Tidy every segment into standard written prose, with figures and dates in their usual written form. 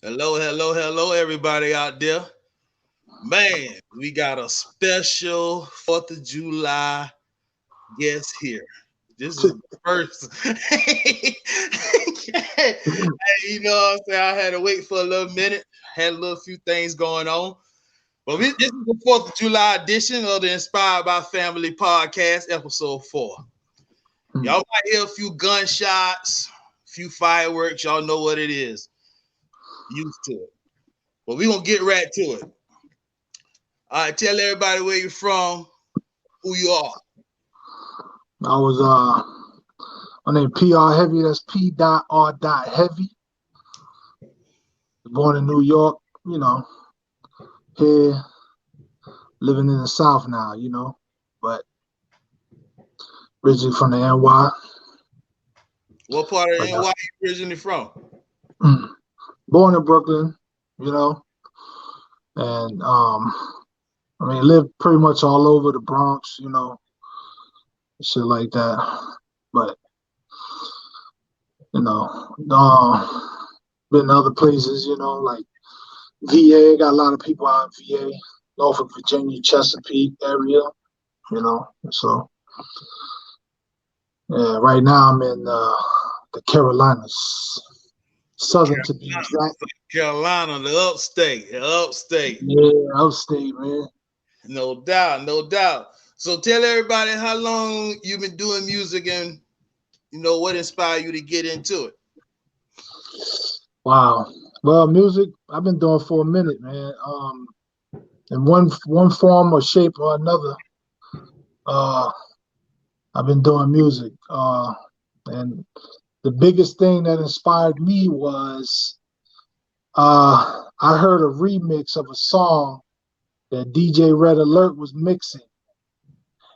Hello, hello, hello, everybody out there. Man, we got a special 4th of July guest here. This is the first. Hey, you know what I'm saying? I had to wait for a little minute, had a little few things going on. But this is the 4th of July edition of the Inspired by Family podcast, episode 4. Y'all might hear a few gunshots, a few fireworks. Y'all know what it is. Used to it. But we're going to get right to it. All right, tell everybody where you're from, who you are. I was my name PR Heavy. That's P.R. Heavy. Born in New York, here living in the South now, but originally from the NY. What part of But, NY you originally from? born in Brooklyn, and lived pretty much all over the Bronx, shit like that. But been to other places, like VA. Got a lot of people out in VA, Norfolk, Virginia, Chesapeake area, So yeah, right now I'm in the Carolinas, southern to be Carolina, exact. Carolina, the upstate. Yeah, upstate, man. No doubt, no doubt. So tell everybody how long you've been doing music and what inspired you to get into it. Wow. Well, music I've been doing for a minute, man. In one form or shape or another, uh, I've been doing music. And the biggest thing that inspired me was I heard a remix of a song that DJ Red Alert was mixing,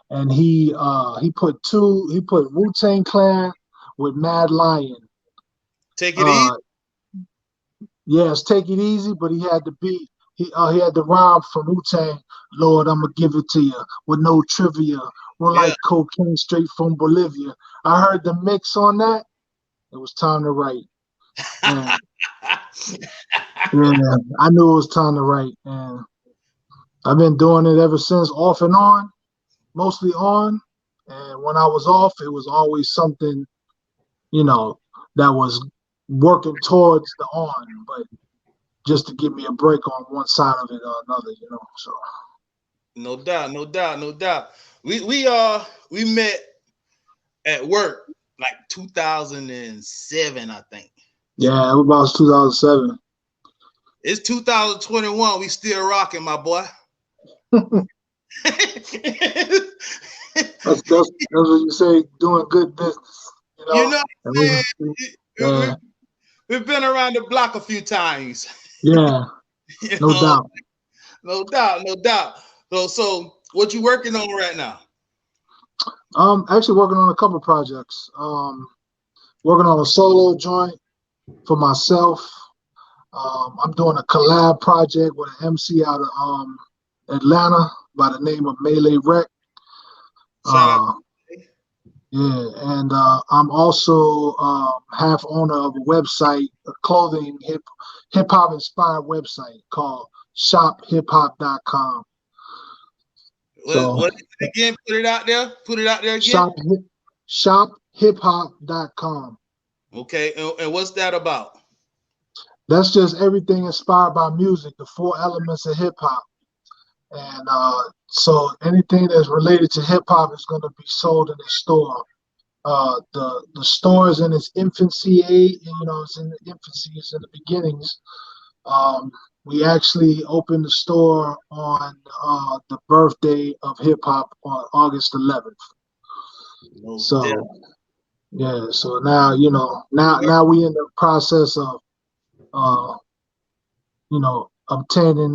and he put Wu-Tang Clan with Mad Lion. Take it easy. Uh, yes, Take It Easy, but he had the beat. He had the rhyme from Wu-Tang. Lord, I'ma give it to you with no trivia. Run Yeah. like cocaine straight from Bolivia. I heard the mix on that. It was time to write. And yeah, I knew it was time to write. And I've been doing it ever since, off and on, mostly on. And when I was off, it was always something, you know, that was working towards the on, but just to give me a break on one side of it or another. So No doubt, no doubt, no doubt. We met at work like 2007, I think. yeah, it was about 2007. It's 2021. We still rocking, my boy. That's what you say, doing good business, You know And what I'm saying? yeah, We've been around the block a few times. yeah, You no know, doubt. no doubt, no doubt. So what you working on right now? Actually working on a couple projects. Working on a solo joint for myself. I'm doing a collab project with an MC out of Atlanta by the name of Melee Rec. Shout out. Uh, yeah, and I'm also half owner of a website, a clothing hip hop inspired website called shophiphop.com. So What is it again? Put it out there. Put it out there again. shop shophiphop.com. Okay, and what's that about? That's just everything inspired by music, the four elements of hip hop. And so anything that's related to hip hop is going to be sold in the store. The store is in its infancy, it's in the infancy, it's in the beginnings. We actually opened the store on the birthday of hip hop on August 11th. No doubt. So yeah, so now now we in the process of uh, obtaining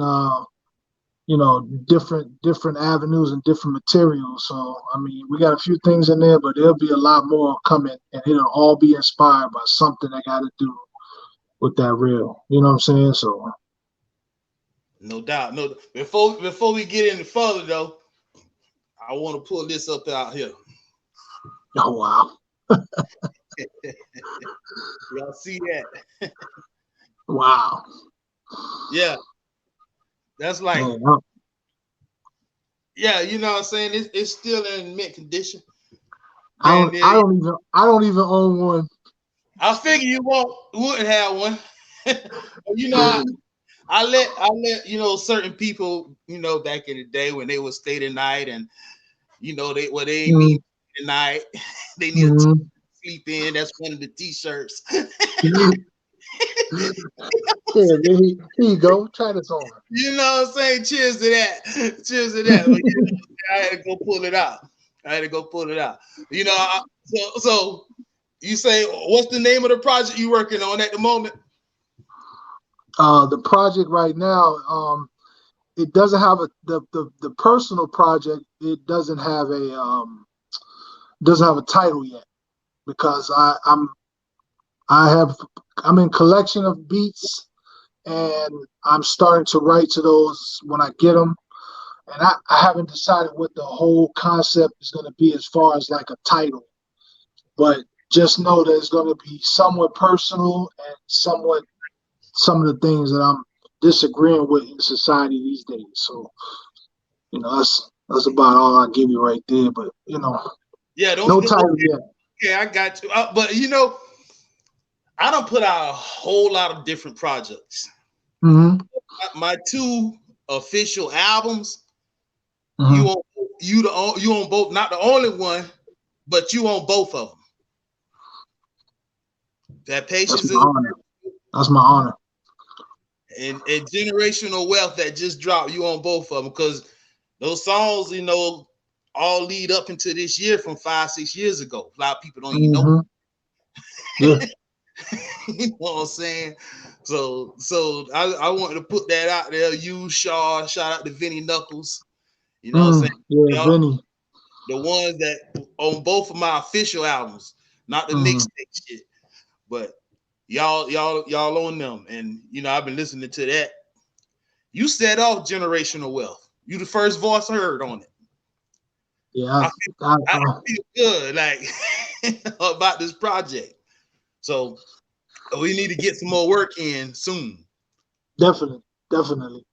different avenues and different materials. So I mean, we got a few things in there, but there'll be a lot more coming, and it'll all be inspired by something that got to do with that real. You know what I'm saying? So No doubt. No. Before we get any further though, I want to pull this up out here. oh wow, Y'all see that? Wow. Yeah, that's like, Man, yeah, you know what I'm saying? It's still in mint condition. I Damn don't near. I don't even I don't even own one. I figure you wouldn't have one. You know, I let you know certain people, you know, back in the day when they would stay the night and you know they ain't Mm-hmm. need the night. They need a Mm-hmm. sleep in. That's one of the t-shirts. Yeah, man, here you go. Try this on. You know what I'm saying? Cheers to that. Cheers to that. But, you know, I had to go pull it out. I had to go pull it out. You know, so you say, what's the name of the project you working on at the moment? The project right now, it doesn't have the personal project. It doesn't have a title yet because I have I'm in collection of beats and I'm starting to write to those when I get them. And I haven't decided what the whole concept is going to be as far as like a title, but just know that it's going to be somewhat personal and somewhat some of the things that I'm disagreeing with in society these days. So, that's about all I give you right there. But Yeah, no don't title yet. okay, I got you. But you know, I don't put out a whole lot of different projects. Mm-hmm. My two official albums, you Mm-hmm. own you own both, not the only one, but you own both of them. That That's patience my is honor. That's my honor. and generational wealth that just dropped. You own both of them because those songs, you know, all lead up into this year from 5, 6 years ago. A lot of people don't even know. Mm-hmm. Yeah. You know what I'm saying? So I wanted to put that out there. You, Shaw, shout out to Vinny Knuckles. You know what I'm saying? Yeah, Y'all, Vinny. the ones that on both of my official albums, not the Mm-hmm. mixtape shit, but y'all on them. And you know, I've been listening to that. You set off generational wealth. You the first voice I heard on it. Yeah. I feel, I feel good like about this project. So we need to get some more work in soon. Definitely. Definitely.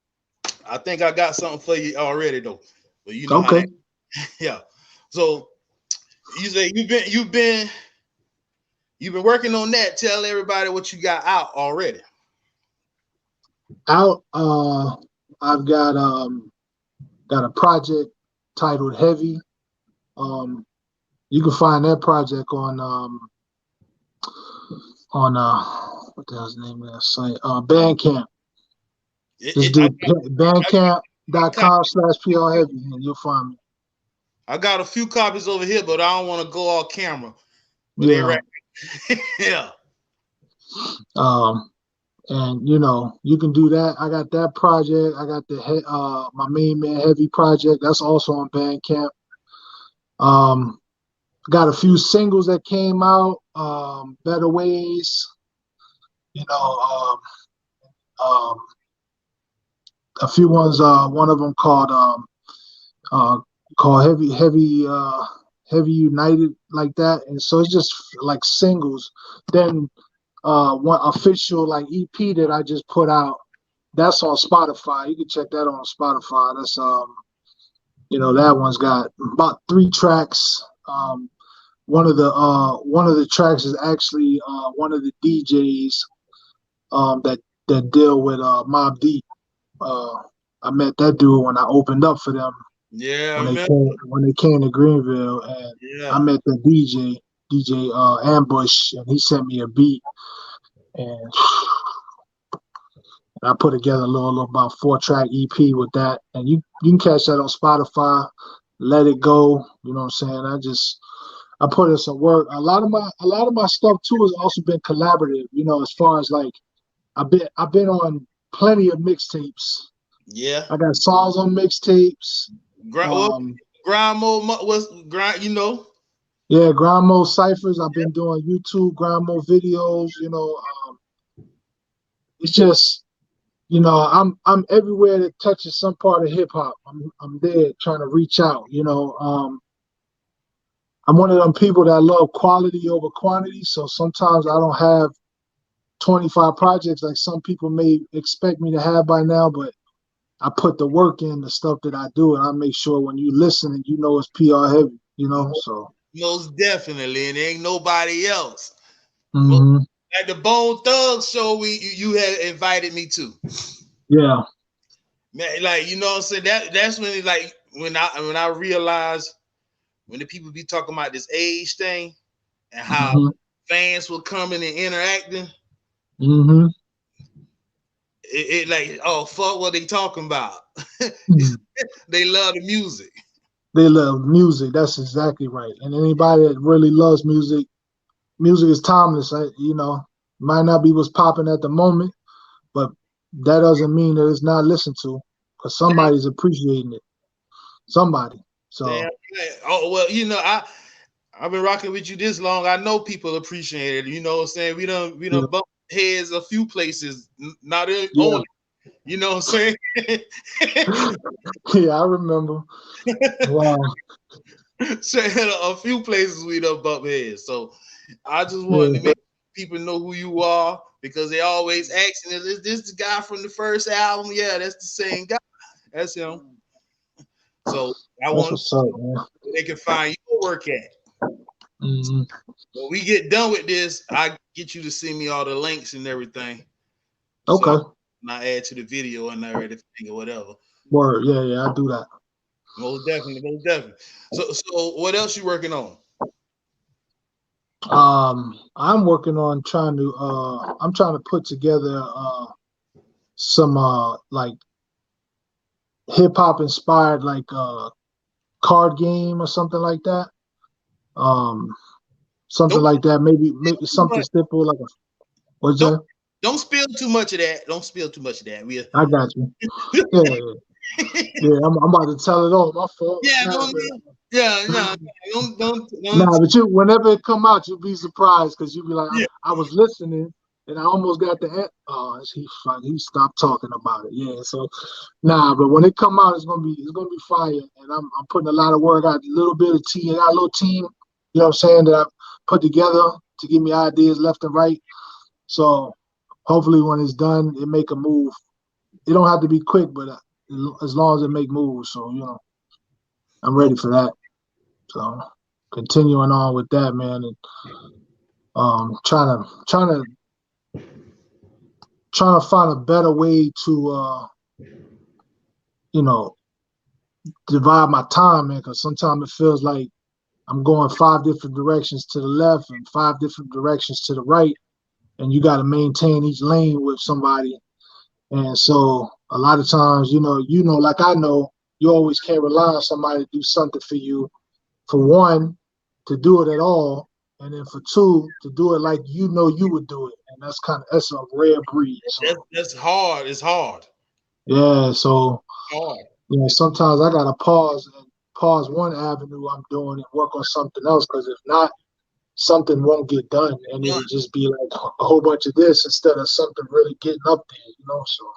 I think I got something for you already though. But you know how Okay. that yeah. So you say you've been working on that. Tell everybody what you got out already. Out. I've got a project titled Heavy. Um, you can find that project on what the hell's the name of that site? Bandcamp. Just I, do I, got, bandcamp.com/pr heavy and you'll find me. I got a few copies over here, but I don't want to go off camera. But they Yeah. right. Yeah. Um, and you can do that. I got that project. I got my main man Heavy project. That's also on Bandcamp. Um, got a few singles that came out. Better Ways. You know, um, a few ones. One of them uh, called Heavy United, like that. And so it's just like singles. Then one official like EP that I just put out. That's on Spotify. You can check that on Spotify. That's that one's got about 3 tracks. One of the tracks is actually one of the DJs that deal with Mob Deep. Uh, I met that dude when I opened up for them Yeah, I when remember. they came to Greenville, and I Yeah. met the DJ Ambush, and he sent me a beat, and I put together a little about 4-track EP with that, and you can catch that on Spotify. Let It Go, you know what I'm saying? I put in some work. A lot of my stuff too has also been collaborative. As far as like I've been on plenty of mixtapes. Yeah. I got songs on mixtapes. Well, Um, grind mode was grind, you know. yeah, grind mode ciphers. I've been doing YouTube grind mode videos. It's just I'm everywhere that touches some part of hip hop. I'm there trying to reach out. I'm one of them people that love quality over quantity. So sometimes I don't have 25 projects like some people may expect me to have by now, but I put the work in the stuff that I do, and I make sure when you listen and you know it's PR heavy, you know. So most definitely, and there ain't nobody else. mm-hmm. Like the Bone Thugs show, you had invited me to. Yeah, man, like you know what I'm saying. That's when it, like when I realized when the people be talking about this age thing and how mm-hmm. fans were coming and interacting. Mm-hmm. It like, oh fuck, what they talking about? Mm-hmm. They love the music. They love music. That's exactly right. And anybody that really loves music, music is timeless. You know, might not be what's popping at the moment, but that doesn't mean that it's not listened to, because somebody's appreciating it. Somebody. Damn So right. Oh well, you know, I've been rocking with you this long. I know people appreciate it. You know what I'm saying? We yeah, done bump heads a few places, not in yeah, only. You know what I'm saying? yeah. I remember. Wow. So a few places we done bump heads. So I just wanted Yeah. to make people know who you are because they always asking, is this the guy from the first album? Yeah, that's the same guy. That's him. So I That's want what's up, man. they can find your work at. Mm-hmm. When we get done with this, I get you to send me all the links and everything. So Okay. I add to the video and everything or whatever. Word. Yeah, yeah. I do that. Most definitely, most definitely. So what else you working on? I'm working on trying to. I'm trying to put together some like hip hop inspired like card game or something like that. Um, something Don't like that. Maybe spill too something much. simple like a what's Don't that? don't spill too much of that. Don't spill too much of that. I got you. Yeah, yeah. Yeah, I'm about to tell it all. My fault. Yeah, Nah, don't. but, Yeah, no, don't. nah, but you whenever it come out, you'll be surprised because you'll be like, Yeah, I was listening and I almost got the end. Oh, he stopped talking about it. Yeah, so nah, but when it come out, it's gonna be fire, and I'm putting a lot of work. I got a little bit of team. I got a little team. You know what I'm saying that I put together to give me ideas left and right. So hopefully, when it's done, it make a move. It don't have to be quick, but as long as it make moves, so I'm ready for that. So continuing on with that, man, and trying to find a better way to you know divide my time, man, because sometimes it feels like I'm going 5 different directions to the left and 5 different directions to the right, and you got to maintain each lane with somebody. And so a lot of times, like I know, you always can't rely on somebody to do something for you. For one, to do it at all, and then for two, to do it like you would do it, and that's a rare breed. So that's hard. It's hard. yeah, so Hard. sometimes I gotta pause one avenue I'm doing and work on something else, because if not, something won't get done, and it'll just be like a whole bunch of this instead of something really getting up there. So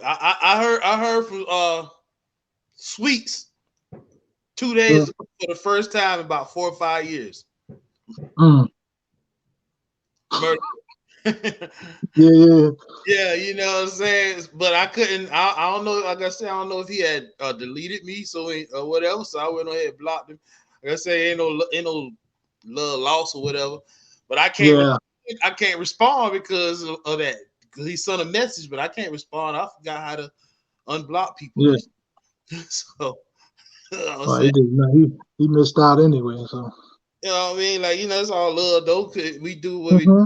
I heard from Sweets 2 days mm, ago for the first time in about 4 or 5 years. mm, Murder. yeah, yeah, Yeah, you know what I'm saying. But I couldn't. I don't know. Like I said, I don't know if he had deleted me, or whatever. So I went ahead and blocked him. Like I say, ain't no love loss or whatever. But I can't. yeah. I can't respond because of that. Because he sent a message, but I can't respond. I forgot how to unblock people. Yeah. So I'm Well, saying, he missed out anyway. So you know what I mean? Like, it's all love though. 'Cause we do what we hmm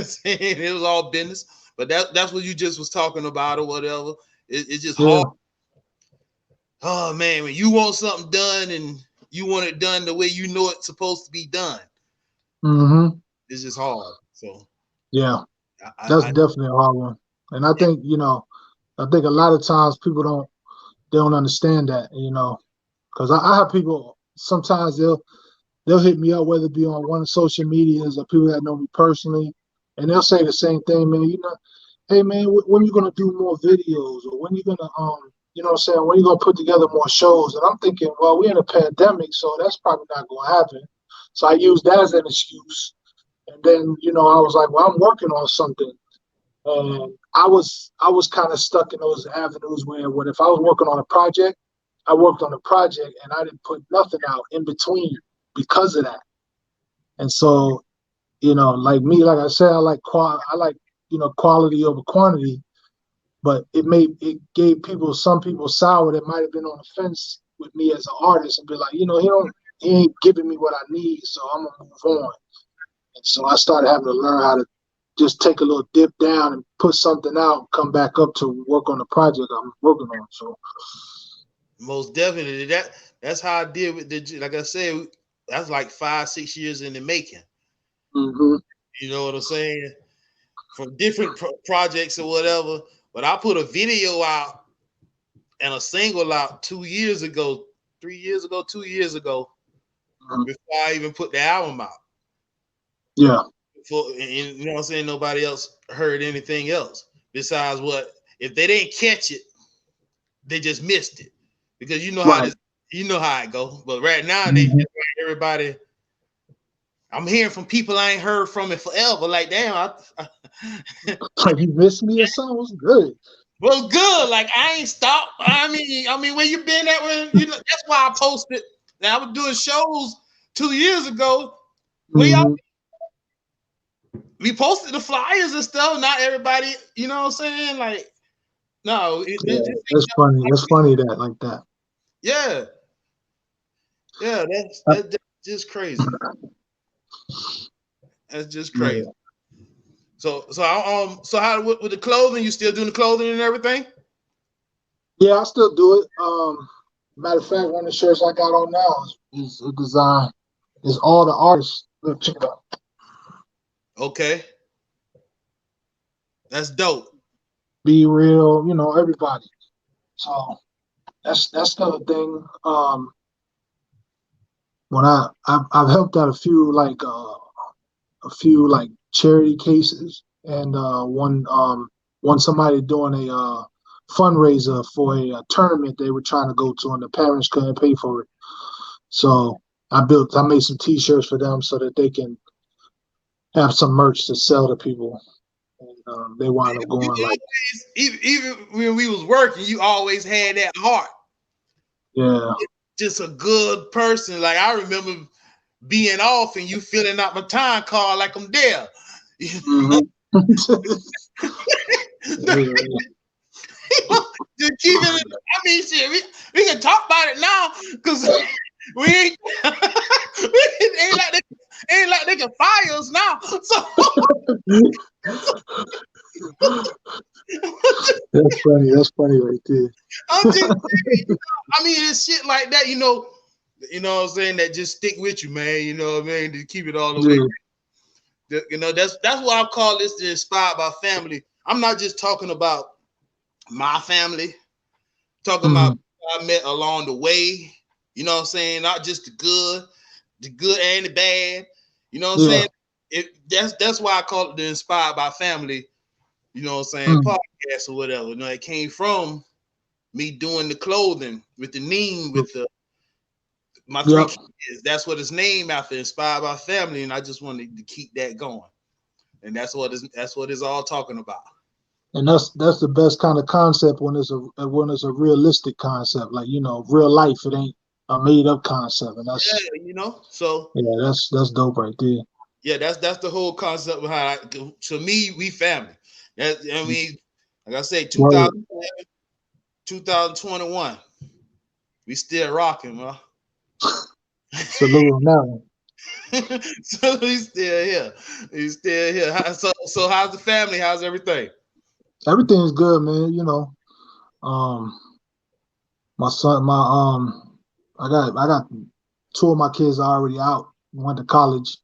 saying. It was all business. But that's what you just was talking about or whatever. It's just yeah, hard. Oh man, when you want something done and you want it done the way you know it's supposed to be done, hmm it's just hard. So yeah. I, That's I, I definitely a hard one. And I think a lot of times people don't understand that, because I have people sometimes they'll hit me up, whether it be on one of social medias or people that know me personally, and they'll say the same thing, man. Hey man, when you gonna do more videos, or when you gonna what I'm saying, when you gonna put together more shows? And I'm thinking, well, we're in a pandemic, so that's probably not gonna happen. So I use that as an excuse, And then, you know, I was like, well, I'm working on something. And I was kind of stuck in those avenues where what if I was working on a project, I worked on a project and I didn't put nothing out in between because of that. And so, you know, like me, like I said, I like, you know, quality over quantity, but it gave some people sour that might have been on the fence with me as an artist and be like, you know, he ain't giving me what I need, so I'm gonna move on. And so I started having to learn how to just take a little dip down and put something out and come back up to work on the project I'm working on. So most definitely that's how I did with the, like I said, that's like 5-6 years in the making. mm-hmm. You know what I'm saying? From different projects or whatever. But I put a video out and a single out 2 years ago, 3 years ago, 2 years ago, Mm-hmm. before I even put the album out. Yeah. And you know what I'm saying? Nobody else heard anything else besides what if they didn't catch it, they just missed it. Because you know how Right. this, you know how it goes. But right now, Mm-hmm. everybody. I'm hearing from people I ain't heard from in forever. Like, damn, Like you missed me or something? What's good? well, good. Like I ain't stopped. I mean, where you been at? When you know, that's why I posted. Now I was doing shows 2 years ago. Where y'all? Mm-hmm. We posted the flyers and stuff. Not everybody, you know what I'm saying? Like, no, Yeah, that's funny. That's funny that like that. yeah, yeah. That's just crazy. That's just crazy. Yeah. So how with the clothing? You still doing the clothing and everything? Yeah, I still do it. Matter of fact, one of the shirts I got on now is a design. Is all the artists. Look, check it out. Okay, that's dope. Be real, you know, everybody. So that's the other thing. When I've helped out a few like charity cases and one somebody doing a fundraiser for a tournament they were trying to go to and the parents couldn't pay for it. So I made some T-shirts for them so that they can have some merch to sell to people. And they wound up You going like, always, even when we was working, you always had that heart. yeah. Just a good person. Like I remember being off and you filling out my time card like I'm there. Mm-hmm. Just keep it. I mean, shit. We can talk about it now because we ain't. Ain't like they can fire us now. So That's funny. That's funny right there. I'm just saying, I mean, it's shit like that, you know what I'm saying, that just stick with you, man. You know what I mean? To keep it all the way. You know, that's why I call this the Inspired by Family. I'm not just talking about my family, talking about people I met along the way. You know what I'm saying? Not just the good and the bad. You know what I'm saying? That's why I call it the Inspired by Family. You know what I'm saying? Podcast or whatever. You know, it came from me doing the clothing with the name with my three kids. That's what it's named after, Inspired by Family, and I just wanted to keep that going. And that's what it's all talking about. And that's the best kind of concept when it's a realistic concept, like you know, real life. It ain't a made up concept, and that's So that's dope right there. Yeah, that's the whole concept behind it. To me, we family. I mean, like I say, 2021, we still rocking, man. Salute on that one. So he's still here. He's still here. So how's the family? How's everything? Everything's good, man. You know, um, my son, I got two of my kids already out, went to college,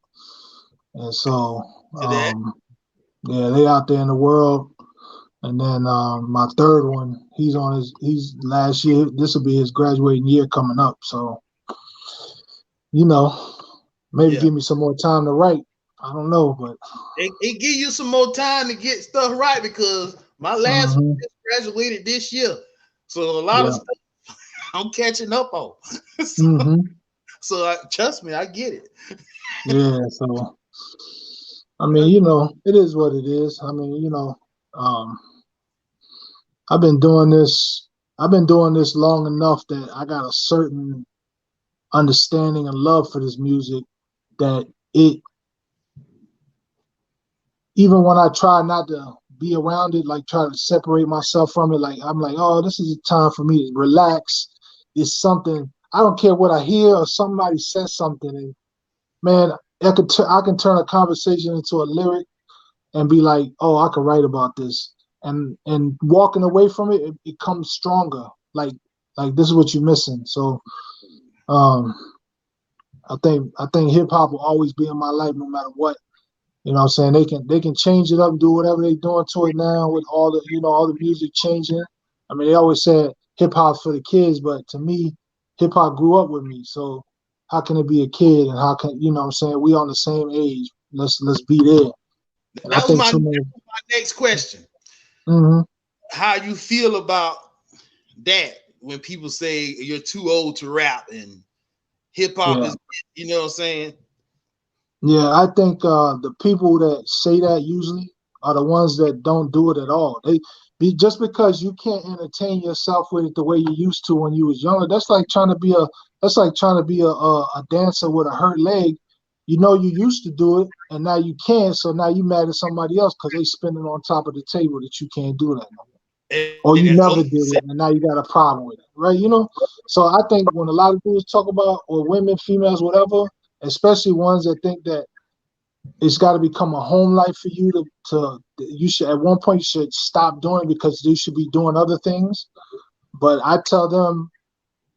and so yeah, they out there in the world. And then my third one, he's last year. This will be his graduating year coming up. So, you know, maybe give me some more time to write. I don't know, but it give you some more time to get stuff right because my last one just graduated this year. So a lot of stuff I'm catching up on. So trust me, I get it. Yeah, so I mean, you know, it is what it is. I mean, you know, um, I've been doing this. I've been doing this long enough that I got a certain understanding and love for this music that it, even when I try not to be around it, like try to separate myself from it, like I'm like, oh, this is a time for me to relax. It's something. I don't care what I hear or somebody says something, and man, I can turn a conversation into a lyric and be like, oh, I could write about this. And walking away from it, it comes stronger. Like this is what you're missing. So um I think hip hop will always be in my life no matter what. You know what I'm saying? They can change it up and do whatever they're doing to it now with all the, you know, all the music changing. I mean, they always said hip hop's for the kids, but to me, hip hop grew up with me. So how can it be a kid, and how can, you know what I'm saying, we on the same age. Let's be there. And I That was think my, too many. next question. Mhm. How you feel about that when people say you're too old to rap and hip hop Yeah. is, you know what I'm saying? Yeah, I think the people that say that usually are the ones that don't do it at all. They be just because you can't entertain yourself with it the way you used to when you was younger. That's like trying to be a dancer with a hurt leg. You know you used to do it and now you can't, so now you mad at somebody else because they spinning on top of the table that you can't do that no more. Or you Oh, never did it and now you got a problem with it, right? You know? So I think when a lot of dudes talk about, or women, females, whatever, especially ones that think that it's got to become a home life for you to you should, at one point you should stop doing it because you should be doing other things. But I tell them,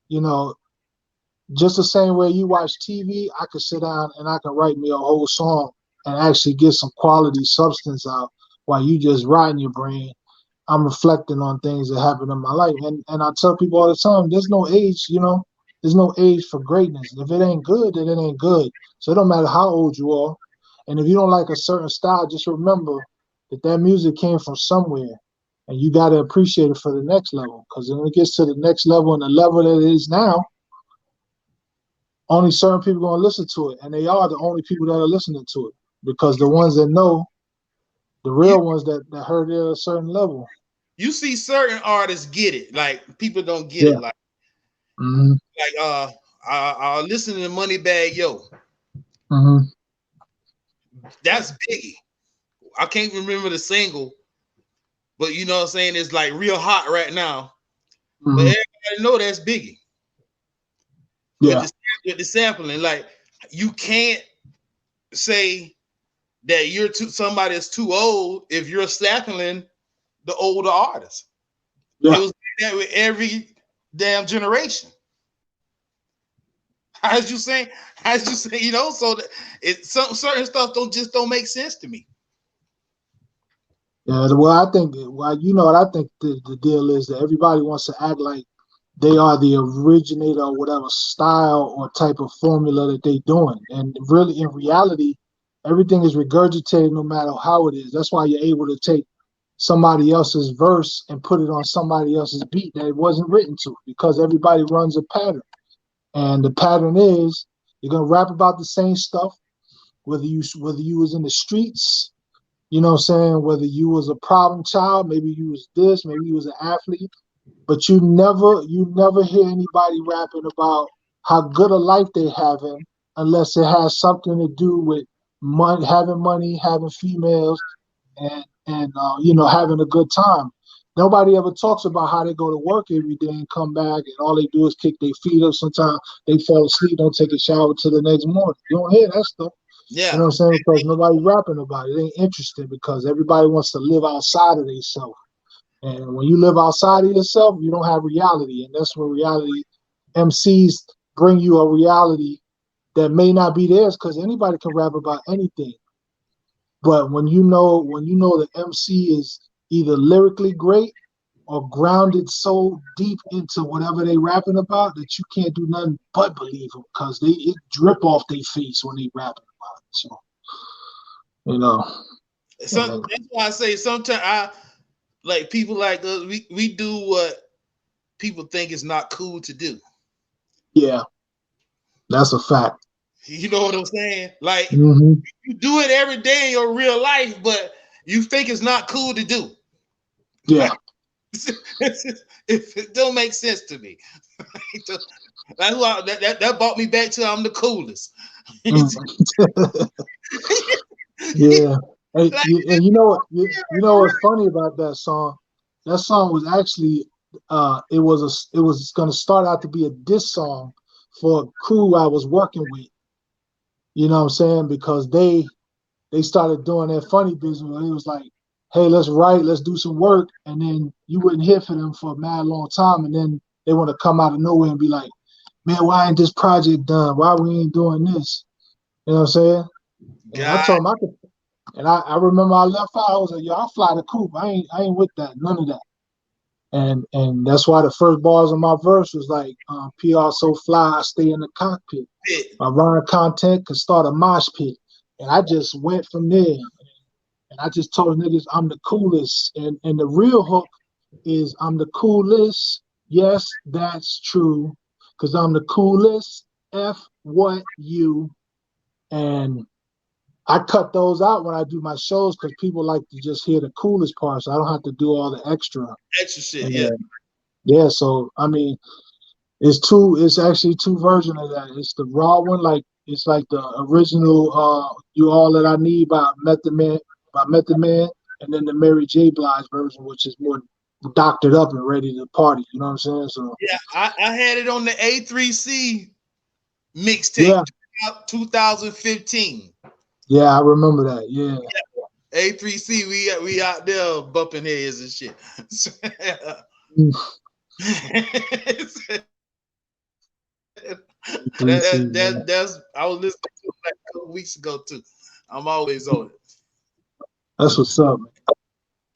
you know, just the same way you watch TV, I could sit down and I can write me a whole song and actually get some quality substance out while you just riding your brain. I'm reflecting on things that happen in my life. And I tell people all the time, there's no age, you know, there's no age for greatness. If it ain't good, then it ain't good. So it don't matter how old you are. And if you don't like a certain style, just remember that that music came from somewhere. And you got to appreciate it for the next level. Because when it gets to the next level and the level that it is now, only certain people are going to listen to it. And they are the only people that are listening to it. Because the ones that know, the you real ones that heard it at a certain level. you see certain artists get it, like people don't get Yeah. it, like Mm-hmm. I listen to Moneybag Yo. Mm-hmm. That's Biggie. I can't remember the single, but you know what I'm saying, it's like real hot right now. But Mm-hmm. everybody know that's Biggie with Yeah. the sampling. Like you can't say that you're too somebody that's too old if you're sampling the older artists. It Yeah. was like that with every damn generation. As you say, you know, so that some certain stuff don't make sense to me. Yeah. Well, I think, well, you know what I think the deal is that everybody wants to act like they are the originator or whatever style or type of formula that they doing. And really, in reality, everything is regurgitated no matter how it is. That's why you're able to take somebody else's verse and put it on somebody else's beat that it wasn't written to, because everybody runs a pattern. And the pattern is you're gonna rap about the same stuff, whether you was in the streets, you know what I'm saying, whether you was a problem child, maybe you was this, maybe you was an athlete, but you never hear anybody rapping about how good a life they having unless it has something to do with money, having females, and you know, having a good time. Nobody ever talks about how they go to work every day and come back and all they do is kick their feet up. Sometimes they fall asleep, don't take a shower till the next morning. You don't hear that stuff. You Yeah, know what I'm saying? Because nobody's rapping about it. It ain't interesting because everybody wants to live outside of themselves. And when you live outside of yourself, you don't have reality. And that's where reality MCs bring you a reality that may not be theirs, because anybody can rap about anything. But when you know the MC is either lyrically great or grounded so deep into whatever they rapping about that you can't do nothing but believe them, because it drip off their face when they rapping about it. So, you know, some uh, that's why I say sometimes I like people like us. We do what people think is not cool to do. yeah, that's a fact. You know what I'm saying? Like Mm-hmm. you do it every day in your real life, but you think it's not cool to do. Yeah. It don't make sense to me. That's why that brought me back to I'm the coolest. Mm. Yeah. Hey, and you know what's funny about that song? That song was actually it was gonna start out to be a diss song for a crew I was working with. You know what I'm saying? Because they started doing that funny business. It was like, hey, let's write, let's do some work, and then you wouldn't hear from them for a mad long time, and then they want to come out of nowhere and be like, man, why ain't this project done? Why we ain't doing this? You know what I'm saying? And I God, told them I could, and I remember I left out. I was like, yo, I'll fly the coop. I ain't with that, none of that. And that's why the first bars of my verse was like, PR so fly, I stay in the cockpit. My rhyme content could start a mosh pit. And I just went from there. And I just told the niggas I'm the coolest. And the real hook is I'm the coolest. Yes, that's true. Cause I'm the coolest. F what you. And I cut those out when I do my shows because people like to just hear the coolest part. So I don't have to do all the extra. extra shit, yeah. And yeah, so I mean it's actually two versions of that. It's the raw one, like it's like the original You All That I Need by Method Man, and then the Mary J. Blige version, which is more doctored up and ready to party. You know what I'm saying? So Yeah, I had it on the A3C yeah, mixtape 2015. yeah, I remember that. Yeah. A3C, we out there bumping heads and shit. Mm, A3C, yeah. That's I was listening to it like a couple weeks ago too. I'm always on it. That's what's up, man.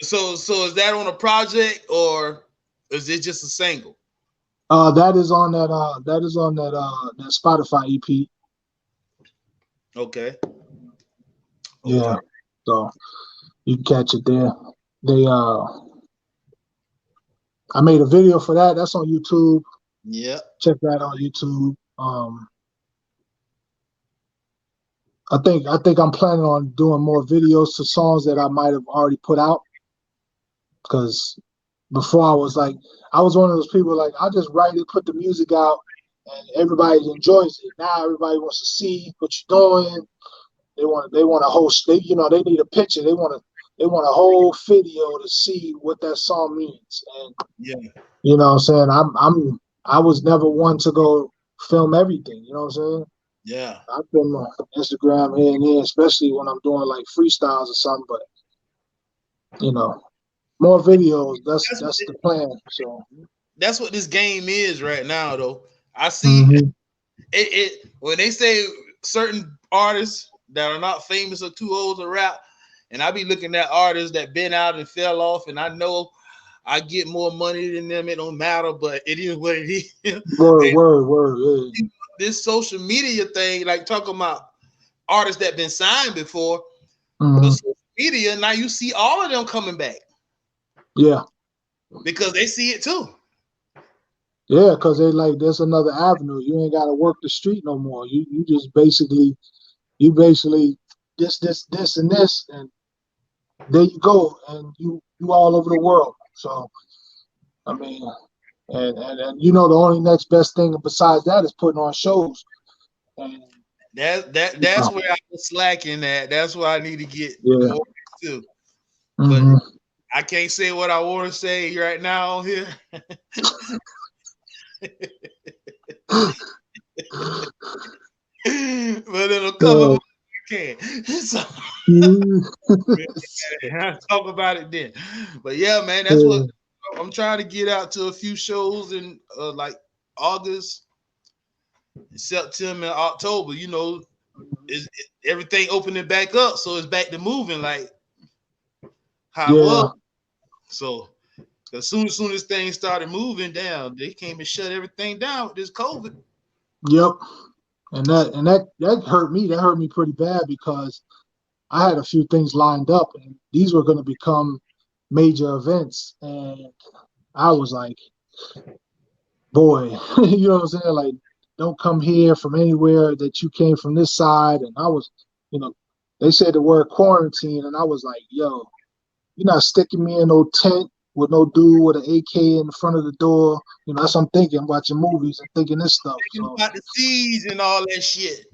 So is that on a project or is it just a single? That is on that Spotify EP. Okay. Yeah. Okay. So you can catch it there. They I made a video for that. That's on YouTube. Yeah. Check that on YouTube. I think I'm planning on doing more videos to songs that I might have already put out. Because before I was one of those people like I just write it, put the music out, and everybody enjoys it. Now everybody wants to see what you're doing. They want a whole they need a picture. They want a whole video to see what that song means. And Yeah. you know what I'm saying? I was never one to go film everything, you know what I'm saying? Yeah. I film on Instagram here and there, especially when I'm doing like freestyles or something, but you know, more videos, That's that's the plan. So that's what this game is right now though. I see hmm it when they say certain artists that are not famous or too old to rap, and I be looking at artists that been out and fell off, and I know I get more money than them. It don't matter, but it is what it is. word, And word, word, yeah. this social media thing, like talking about artists that been signed before, but hmm social media now you see all of them coming back Yeah. because they see it too. Yeah, because they like there's another avenue. You ain't gotta work the street no more. You just basically this and this and there you go and you all over the world. So I mean and you know the only next best thing besides that is putting on shows. And That's where I was slacking at. That's where I need to get yeah. more to. But hmm I can't say what I want to say right now on here. But it'll come up Uh, when I can. So mm, I'll talk about it then. But yeah, man, that's what uh, I'm trying to get out to a few shows in like August, September, and October. You know, everything opening back up, so it's back to moving like how it was. yeah. So as soon as things started moving down, they came and shut everything down with this COVID. Yep. And that hurt me. That hurt me pretty bad because I had a few things lined up and these were going to become major events. And I was like, boy, you know what I'm saying? Like don't come here from anywhere, that you came from this side. And I was, they said the word quarantine, and I was like, yo, you're not sticking me in no tent with no dude with an AK in the front of the door. That's what I'm thinking, watching movies and thinking this stuff. Thinking So about the seas and all that shit.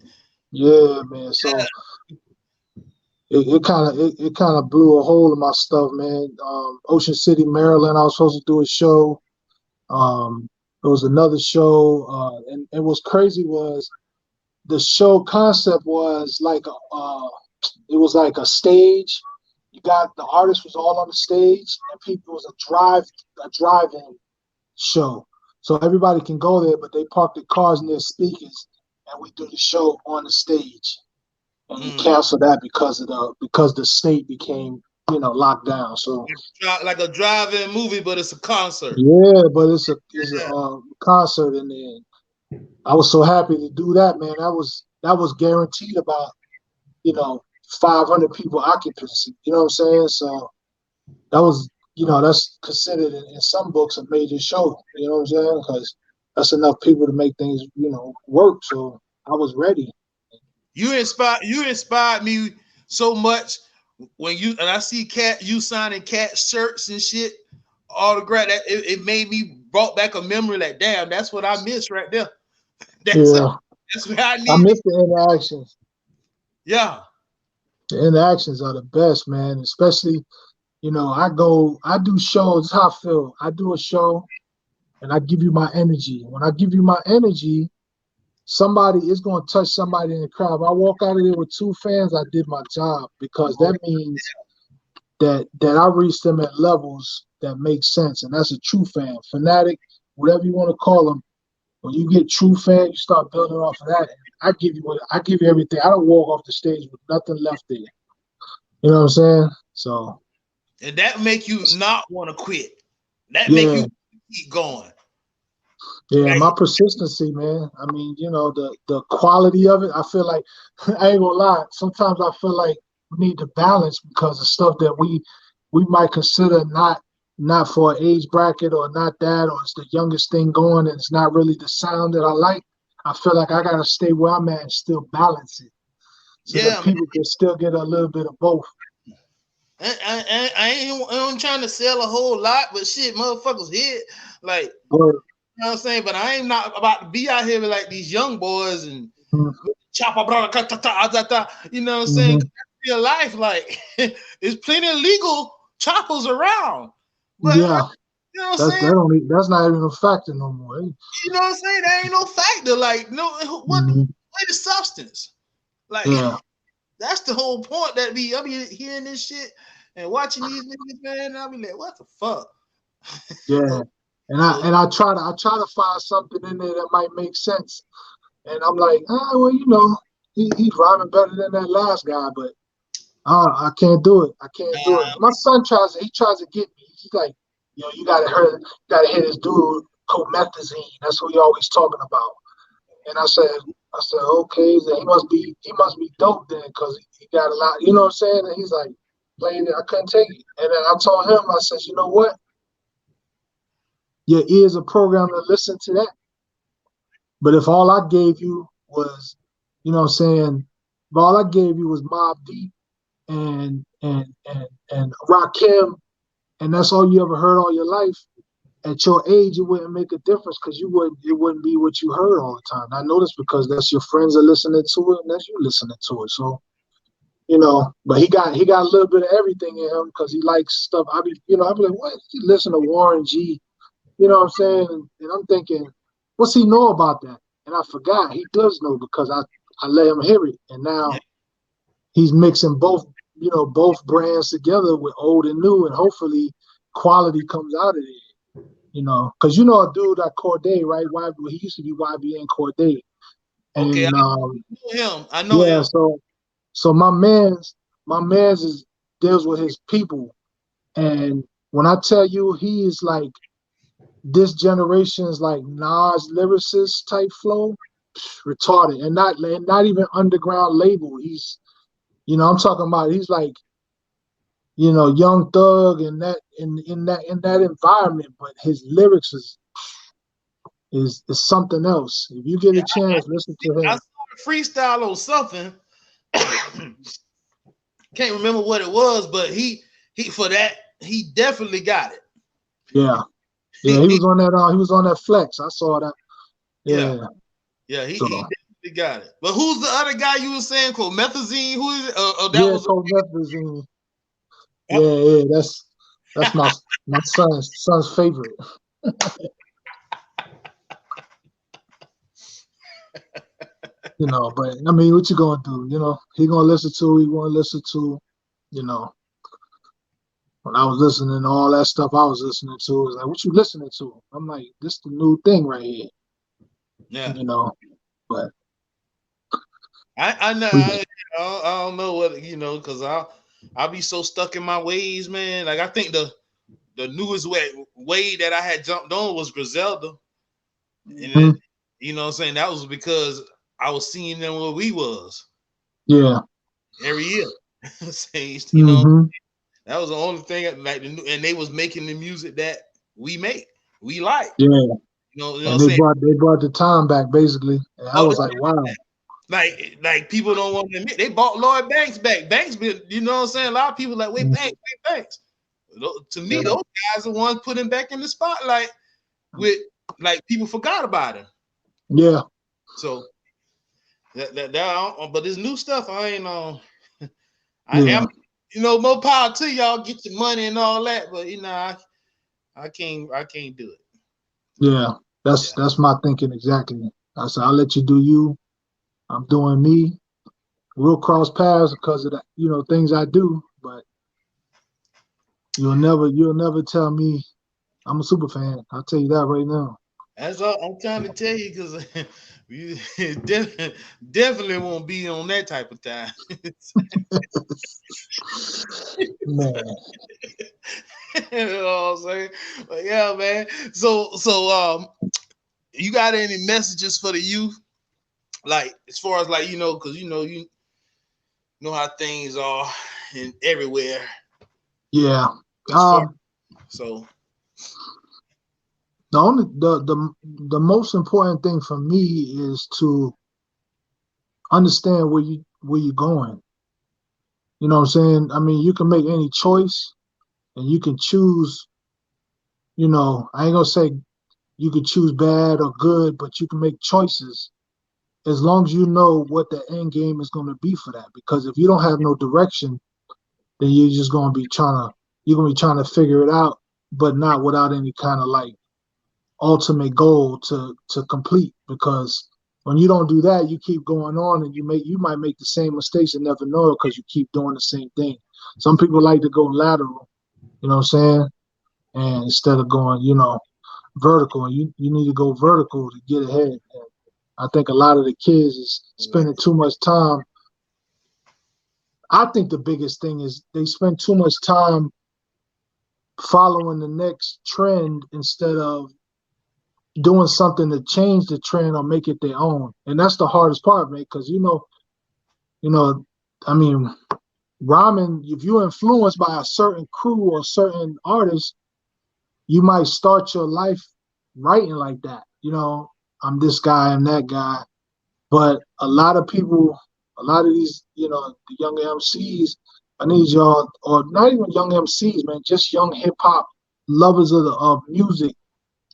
yeah, man. So it kind of blew a hole in my stuff, man. Ocean City, Maryland, I was supposed to do a show. There was another show, and what's crazy was the show concept was like it was like a stage. You got the artist was all on the stage, and people it was a drive-in show. So everybody can go there, but they park their cars near speakers, and we do the show on the stage. And they canceled that because the state became locked down. So like a drive-in movie, but it's a concert. yeah, but it's a concert in there. I was so happy to do that, man. That was guaranteed about 500 people occupancy. You know what I'm saying? So that was that's considered in some books a major show. You know what I'm saying? Because that's enough people to make things work. So I was ready. You inspired me so much when I see you signing Cat shirts and shit, autograph. That it made me brought back a memory. Like, damn, that's what I missed right there. That's what I need. I miss the interactions. Yeah, the interactions are the best, man. Especially I do shows. How I feel. I do a show, and I give you my energy. When I give you my energy, somebody is going to touch somebody in the crowd. If I walk out of there with 2 fans, I did my job, because that means that I reach them at levels that make sense, and that's a true fan, fanatic, whatever you want to call them. When you get true fan, you start building off of that. I give you everything. I don't walk off the stage with nothing left there. You know what I'm saying? So, and that make you not want to quit. That make you keep going. Yeah, my persistency, man. I mean, the quality of it. I feel like I ain't gonna lie. Sometimes I feel like we need to balance, because of stuff that we might consider not for an age bracket, or not that, or it's the youngest thing going, and it's not really the sound that I like. I feel like I gotta stay where I'm at and still balance it, so that people can still get a little bit of both. I ain't trying to sell a whole lot, but shit, motherfuckers hit like. You know what I'm saying? But I ain't not about to be out here with like these young boys and chopper, you know what I'm saying? Real life, like there's plenty of legal choppers around. But yeah, you know what I'm saying? That's not even a factor no more. You know what I'm saying? There ain't no factor. Like, no, what the substance? Like, that's the whole point. I be hearing this shit and watching these niggas, man. And I be like, what the fuck? Yeah. And I try to find something in there that might make sense. And I'm like, well, he's rhyming better than that last guy, but I can't do it. I can't do it. My son tries to get me. He's like, you gotta hear this dude, Comethazine. That's what he always talking about. And I said, okay, he must be dope then, because he got a lot, you know what I'm saying? And he's like, playing it, I couldn't take it. And then I told him, I said, you know what? Your ears are programmed to listen to that. But if all I gave you was, you know what I'm saying, if all I gave you was Mobb Deep and Rakim, and that's all you ever heard all your life, at your age, it wouldn't make a difference, because it wouldn't be what you heard all the time. I know this because that's your friends are listening to it, and that's you listening to it. So, but he got a little bit of everything in him, because he likes stuff. I be like, what? He listen to Warren G. You know what I'm saying? And I'm thinking, what's he know about that? And I forgot he does know, because I let him hear it. And now he's mixing both brands together with old and new, and hopefully quality comes out of it. Because a dude at Corday, right? He used to be YBN Corday. And, okay, I know him. I know him. So my man's deals with his people. And when I tell you, he is like this generation's like Nas lyricist type flow, retarded, and not even underground label. He's, I'm talking about, he's like, Young Thug and that in that environment, but his lyrics is, is something else. If you get a chance, listen to I him. saw a freestyle on something. Can't remember what it was, but he for that he definitely got it. Yeah, yeah, he was on that. He was on that flex. I saw that. Yeah, yeah, he so, definitely got it. But who's the other guy you were saying called Methazine? Who is it? That yeah, was Cold Methazine. Yeah, that's my son's favorite. You know, but I mean, what you gonna do? You know, he gonna listen to. He want to listen to. You know, when I was listening to all that stuff, I was listening to. It was like, what you listening to? I'm like, this the new thing right here. Yeah, You know, but I know. we, I don't know what because I'll be so stuck in my ways, man. Like I think the newest way that I had jumped on was Griselda, and mm-hmm. you know what I'm saying, that was because I was seeing them where we was Yeah. every year. You know, Mm-hmm. that was the only thing like and they was making the music that we make, we like. Yeah. You know what And I'm saying? they brought the time back basically. And I Oh, was like, wow. like people don't want to admit they bought Lloyd Banks back. Banks been, you know what I'm saying? A lot of people like, wait, Mm-hmm. Banks. To me, Yeah. those guys are the ones put him back in the spotlight with like people forgot about him. Yeah. So but this new stuff, I ain't I Yeah. am, more power to y'all, get your money and all that, but I can't do it. Yeah. That's my thinking exactly. I said, I'll let you do you. I'm doing me. We'll cross paths because of that, things I do, but you'll never tell me I'm a super fan. I'll tell you that right now. That's all I'm trying to tell you, because you definitely won't be on that type of time. Man. You know what I'm saying? But yeah, man. So you got any messages for the youth? Like as far as like, because you know how things are and everywhere. Yeah. As far so The most important thing for me is to understand where you're going. You know what I'm saying? I mean, you can make any choice and you can choose, I ain't gonna say you can choose bad or good, but you can make choices as long as you know what the end game is going to be for that. Because if you don't have no direction, then you're gonna be trying to figure it out, but not without any kind of like ultimate goal to complete. Because when you don't do that, you keep going on and you might make the same mistakes and never know it because you keep doing the same thing. Some people like to go lateral, you know what I'm saying? And instead of going, vertical, and you need to go vertical to get ahead. And I think a lot of the kids is spending too much time. I think the biggest thing is they spend too much time following the next trend instead of doing something to change the trend or make it their own. And that's the hardest part, man, because I mean, rhyming, if you're influenced by a certain crew or certain artist, you might start your life writing like that. I'm this guy, I'm that guy. But a lot of people, a lot of these, the young MCs, I need y'all, or not even young MCs, man, just young hip hop lovers of music,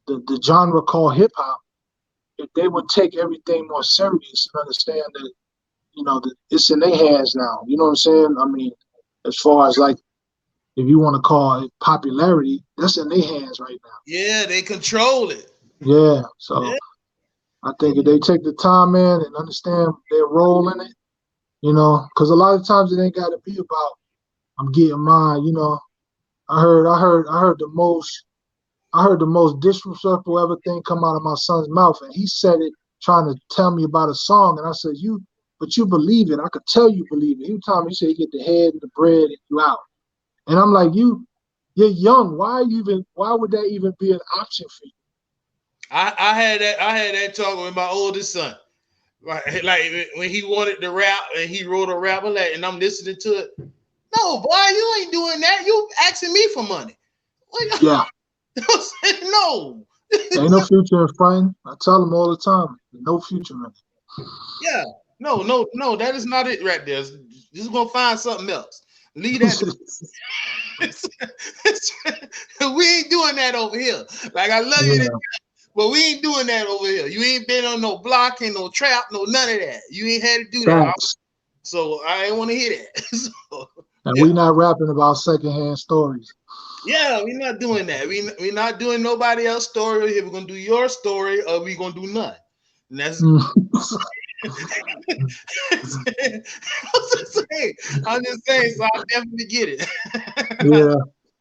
the genre called hip hop. If they would take everything more serious and understand that, that it's in their hands now. You know what I'm saying? I mean, as far as like, if you want to call it popularity, that's in their hands right now. yeah, they control it. Yeah. So I think if they take the time, man, and understand their role in it, because a lot of times it ain't got to be about I'm getting mine. I heard the most disrespectful ever thing come out of my son's mouth, and he said it trying to tell me about a song, and I said, but you believe it. I could tell you believe it. He told me, he said, you get the head and the bread and you out. And I'm like, you're young. Why would that even be an option for you? I had that talk with my oldest son. Like when he wanted to rap and he wrote a rap and I'm listening to it. No, boy, you ain't doing that. You asking me for money. Yeah. No, Ain't no future in fronting. I tell them all the time, no future in Yeah. No, that is not it right there. Just gonna find something else. Leave that. We ain't doing that over here. Like, I love you, but we ain't doing that over here. You ain't been on no block and no trap, no none of that. You ain't had to do that. So I ain't want to hear that. So, and we not rapping about secondhand stories. Yeah, we're not doing that. We're not doing nobody else's story. If we're gonna do your story, or we gonna do none. And that's I'm just saying, so I definitely get it. Yeah.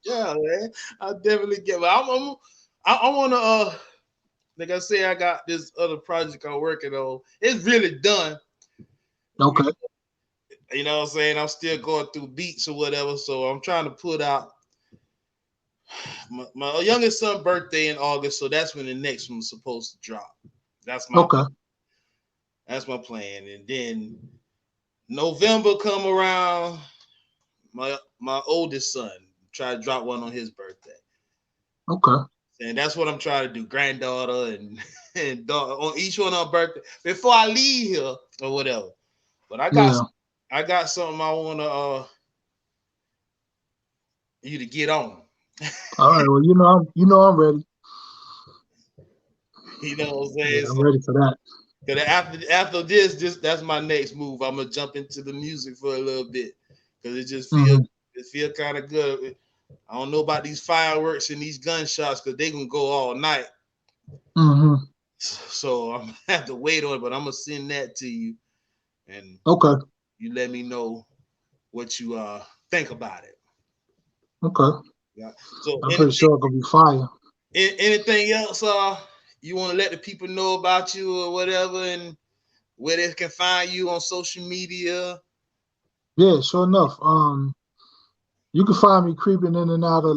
Yeah, man. I definitely get it. I wanna like I say, I got this other project I'm working on. It's really done. Okay. You know what I'm saying? I'm still going through beats or whatever. So I'm trying to put out my youngest son's birthday in August, so that's when the next one's supposed to drop. That's my That's my plan. And then November come around, my oldest son try to drop one on his birthday. Okay. And that's what I'm trying to do. Granddaughter and daughter on each one on birthday before I leave here or whatever. But I got something I wanna you to get on. All right. Well, I'm ready. You know what I'm saying? I'm ready for that. Because after this, that's my next move. I'm gonna jump into the music for a little bit because it just feel kind of good. I don't know about these fireworks and these gunshots because they can go all night. So I'm gonna have to wait on it, but I'm gonna send that to you, and you let me know what you think about it. Okay. Yeah. So I'm pretty sure it's gonna be fire. Anything else you want to let the people know about you or whatever, and where they can find you on social media? Yeah, sure enough. You can find me creeping in and out of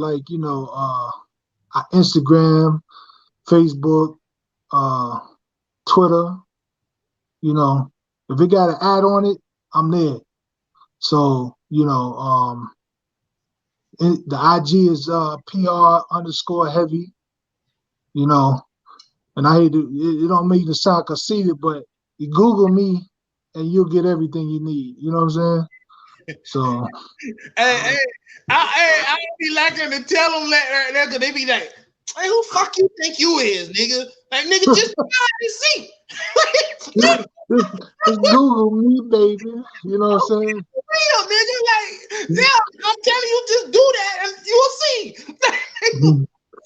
Instagram, Facebook, Twitter. If it got an ad on it, I'm there. So, the IG is PR_heavy, and I hate to, it don't make the sound conceited, but you Google me and you'll get everything you need. You know what I'm saying? So I be liking to tell them that right there because they be like, "Hey, who fuck you think you is, nigga? Like, nigga, just see." Just Google me, baby. You know what I'm saying? Real, nigga. Like, yeah, I'm telling you, just do that and you'll see.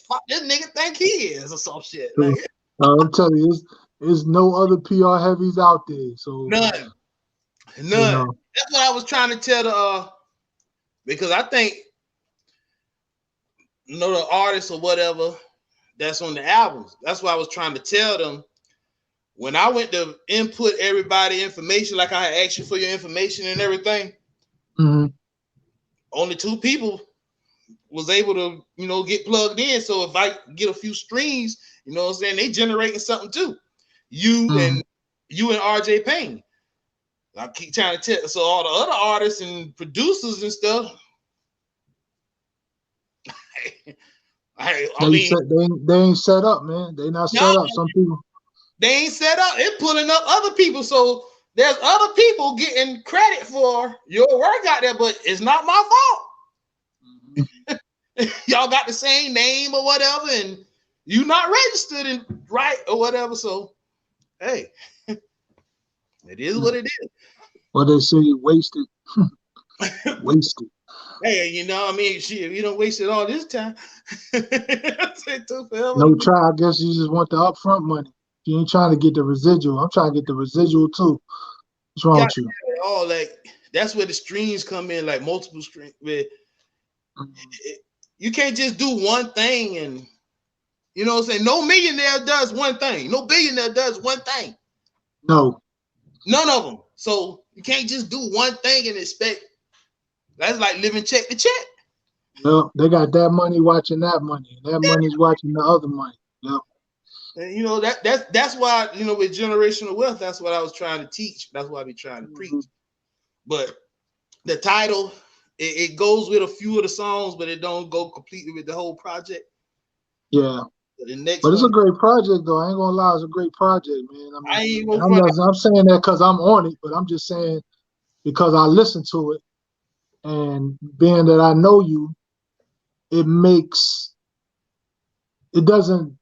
Fuck this nigga think he is or some shit. Like, I'm telling you, there's no other PR heavies out there. So none. That's what I was trying to tell the because I think the artists or whatever that's on the albums. That's why I was trying to tell them when I went to input everybody information, like I had asked you for your information and everything. Only 2 people was able to, get plugged in. So if I get a few streams, you know what I'm saying, they generating something too. You and RJ Payne. I keep trying to tell. So all the other artists and producers and stuff. they ain't set up, man. They not set up. Some people they ain't set up. They're pulling up other people. So there's other people getting credit for your work out there, but it's not my fault. Y'all got the same name or whatever, and you not registered and right or whatever. So hey, it is what it is. What they say, wasted. Wasted. Hey, I mean, shit, you don't waste it all this time. No try. I guess you just want the upfront money. You ain't trying to get the residual. I'm trying to get the residual too. What's wrong with you? Like that's where the streams come in, like multiple streams. You can't just do one thing, and you know what I'm saying. No millionaire does one thing. No billionaire does one thing. No, none of them. So you can't just do one thing and expect. That's like living check to check. No, they got that money watching that money. That money's watching the other money. Yep. And that's why with generational wealth, that's what I was trying to teach. That's what I be trying to preach. But the title, it goes with a few of the songs, but it don't go completely with the whole project. Yeah. The next But it's a one, great project, though. I ain't gonna lie, it's a great project, man. I I mean, ain't and gonna front. I'm saying that because I'm on it, but I'm just saying because I listen to it, and being that I know you, it makes it doesn't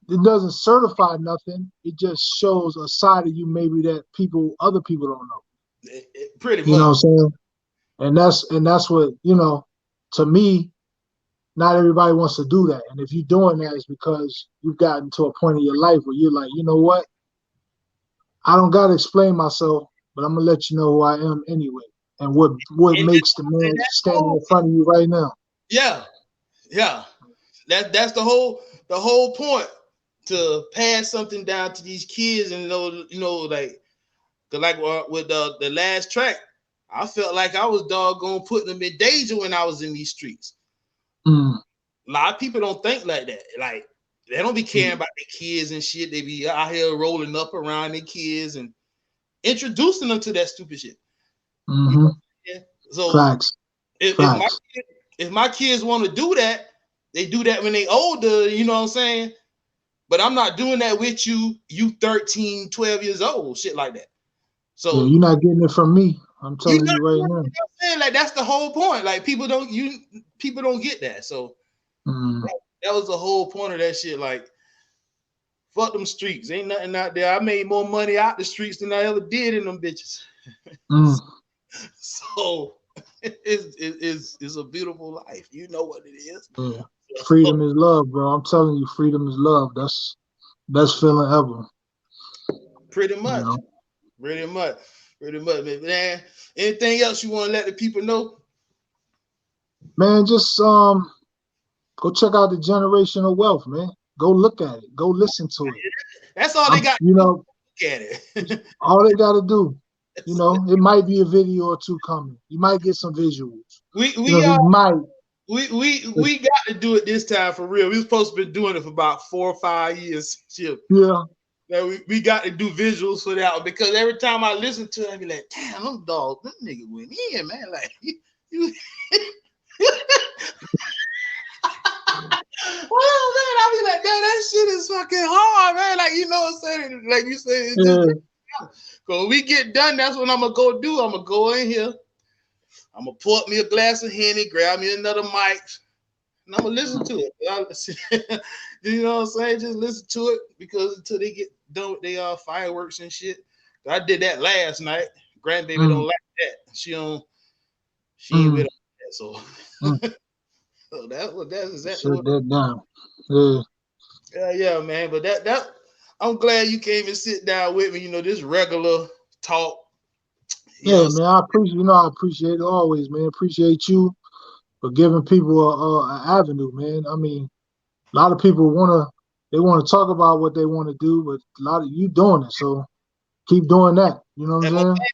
it doesn't certify nothing. It just shows a side of you maybe that other people don't know. Pretty You know much. what I'm saying? And that's what, to me, not everybody wants to do that. And if you're doing that, it's because you've gotten to a point in your life where you're like, you know what? I don't gotta explain myself, but I'm gonna let you know who I am anyway. And what And makes the man that's standing cool. in front of you right now. Yeah, yeah. That's the whole point, to pass something down to these kids, and like with the last track, I felt like I was doggone putting them in danger when I was in these streets. Mm, A lot of people don't think like that. Like, they don't be caring mm, about their kids and shit. They be out here rolling up around their kids and introducing them to that stupid shit. You mm-hmm. know? Yeah. So Facts. if my Facts. if my kids want to do that, they do that when they older. You know what I'm saying? But I'm not doing that with you 13, 12 years old, shit like that. Yeah, So you're not getting it from me. I'm you telling know you right what now. I'm saying? Like, that's the whole point. Like, people don't get that. So Mm, that was the whole point of that shit. Like, fuck them streets. Ain't nothing out there. I made more money out the streets than I ever did in them bitches. mm, So it's a beautiful life. You know what it is. yeah. Freedom is love, bro. I'm telling you, freedom is love. That's best feeling ever. Pretty You much. know, Pretty much. Pretty much, man. Anything else you want to let the people know? man, just go check out the generational wealth, man. Go look at it. Go listen to it. That's all they I'm, got you to do. know, Look at it. all they got to do. It might be a video or two coming. You might get some visuals. we You know, we he uh might. we got to do it this time for real. We were supposed to be doing it for about 4 or 5 years. Shit. Yeah. Now we got to do visuals for that one, because every time I listen to it, I be like, damn, them dogs, them nigga went in, man. Like, you oh man, I be like, damn, that shit is fucking hard, man. Like, you know what I'm saying? Like you said, it's just, Yeah. so when we get done, that's what I'm gonna go do. I'm gonna go in here, I'm gonna pour up me a glass of Henny, grab me another mic, and I'm gonna listen to it. You know what I'm saying? Just listen to it, because until they get done with their fireworks and shit. I did that last night. Grandbaby don't Mm, like that. She ain't with mm, that. So, mm. so that's exactly Shut what. that down. Yeah. Yeah, man. But that I'm glad you came and sit down with me. This regular talk. You Yeah, know, man. I appreciate it always, man. Appreciate you for giving people a avenue, man. I mean, a lot of people want to talk about what they want to do, but a lot of you doing it, so keep doing that. You know what I'm and saying?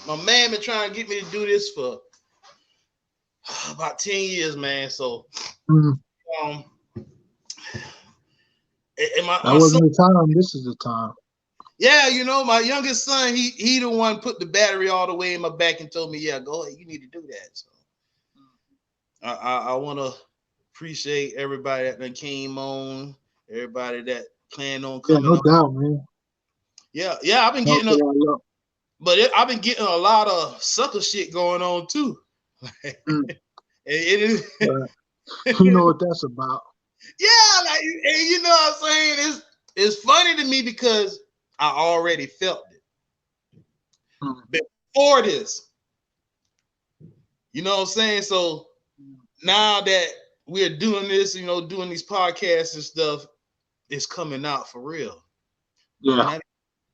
my man been trying to get me to do this for about 10 years, man. So Mm, um, and that my son, wasn't the time. This is the time. yeah, my youngest son, he the one put the battery all the way in my back and told me, yeah, go ahead, you need to do that. So I want to appreciate everybody that came on, everybody that planned on Yeah, coming no on. doubt, man. Yeah, I've been Talk getting a lot. Love. I've been getting a lot of sucker shit going on too. Mm, It is, right. You know what that's about. yeah, like, and you know what I'm saying? It's funny to me because I already felt it Mm, before this. You know what I'm saying? So now that we're doing this, doing these podcasts and stuff, it's coming out for real. And yeah.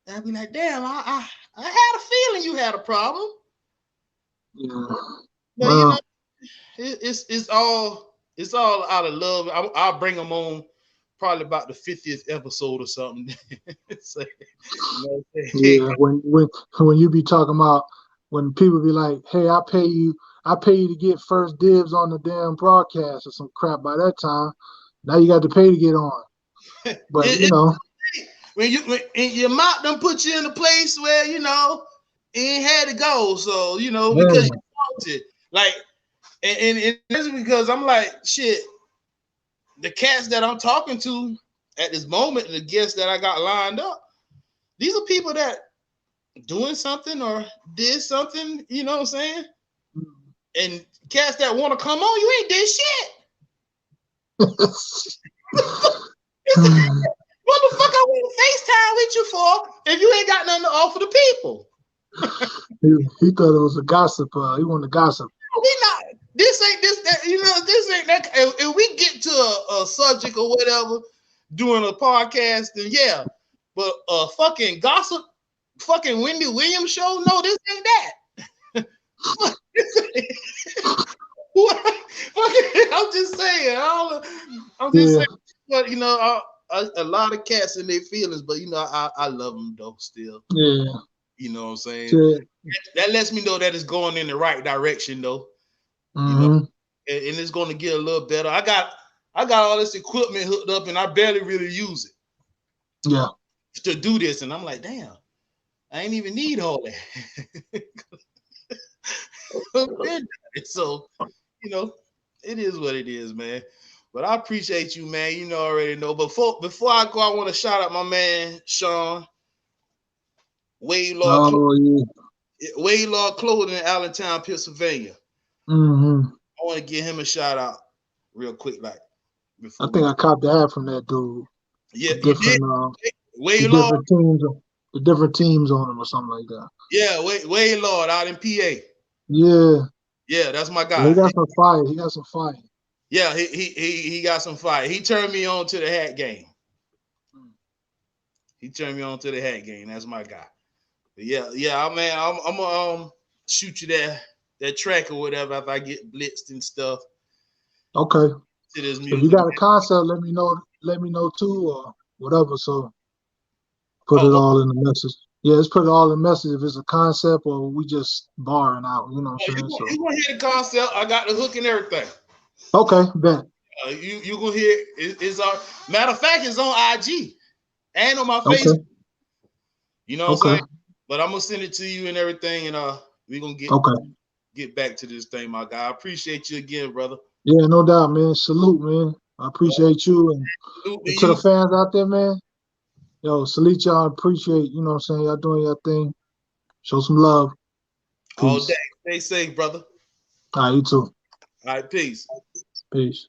I'd be like, damn, I had a feeling you had a problem. Yeah. But Well, it's all out of love. I'll bring them on probably about the 50th episode or something. So, hey, yeah. When you be talking about when people be like, "Hey, I pay you to get first dibs on the damn broadcast" or some crap. By that time, now you got to pay to get on. But it, when your mouth done put you in a place where you ain't had to go. So because you man, wanted, like, and it's because I'm like, shit. the cats that I'm talking to at this moment, and the guests that I got lined up, these are people that doing something or did something, you know what I'm saying? And cats that want to come on, you ain't did shit. What the fuck I want to FaceTime with you for if you ain't got nothing to offer the people? he thought it was a gossip. He wanted to gossip. We not. This ain't this that. You know, this ain't that. If we get to a subject or whatever doing a podcast, then yeah. But fucking gossip, fucking Wendy Williams show. No, this ain't that. I'm just saying. I'm just saying. But you know, a lot of cats in their feelings, but you know, I love them though still. Yeah. You know what I'm saying? Yeah. That lets me know that it's going in the right direction though. Mm-hmm. You know, and it's going to get a little better. I got all this equipment hooked up, and I barely really use it. Yeah. To do this, and I'm like, damn, I ain't even need all that. So, you know, it is what it is, man. But I appreciate you, man. You know, already know. But before I go, I want to shout out my man Sean Waylord. Waylord Clothing in Allentown, Pennsylvania. Mm-hmm. I want to give him a shout out real quick, like. I think I copped the hat from that dude. Yeah, you did. The different teams on him or something like that. Yeah, Waylord out in PA. Yeah, that's my guy. Yeah, he got some fire. Yeah, he got some fire. He turned me on to the hat game. That's my guy. But yeah, man. I'm gonna shoot you that track or whatever if I get blitzed and stuff. Okay. To this music. If you got a concept, let me know too, or whatever. So put it all in the message. Yeah, let's put it all in the message if it's a concept or we just barring out. You know what I'm saying? You gonna hear the concept? I got the hook and everything. Okay, bet. You gonna hear it's matter of fact, it's on IG and on my Facebook. You know what I'm saying? But I'm gonna send it to you and everything, and we gonna get back to this thing, my guy. I appreciate you again, brother. Yeah, no doubt, man. Salute, man. I appreciate you and to the fans out there, man. Yo, salute y'all. Appreciate, you know what I'm saying? Y'all doing your thing. Show some love. Peace. All day. Stay safe, brother. All right, you too. All right, peace. Peace.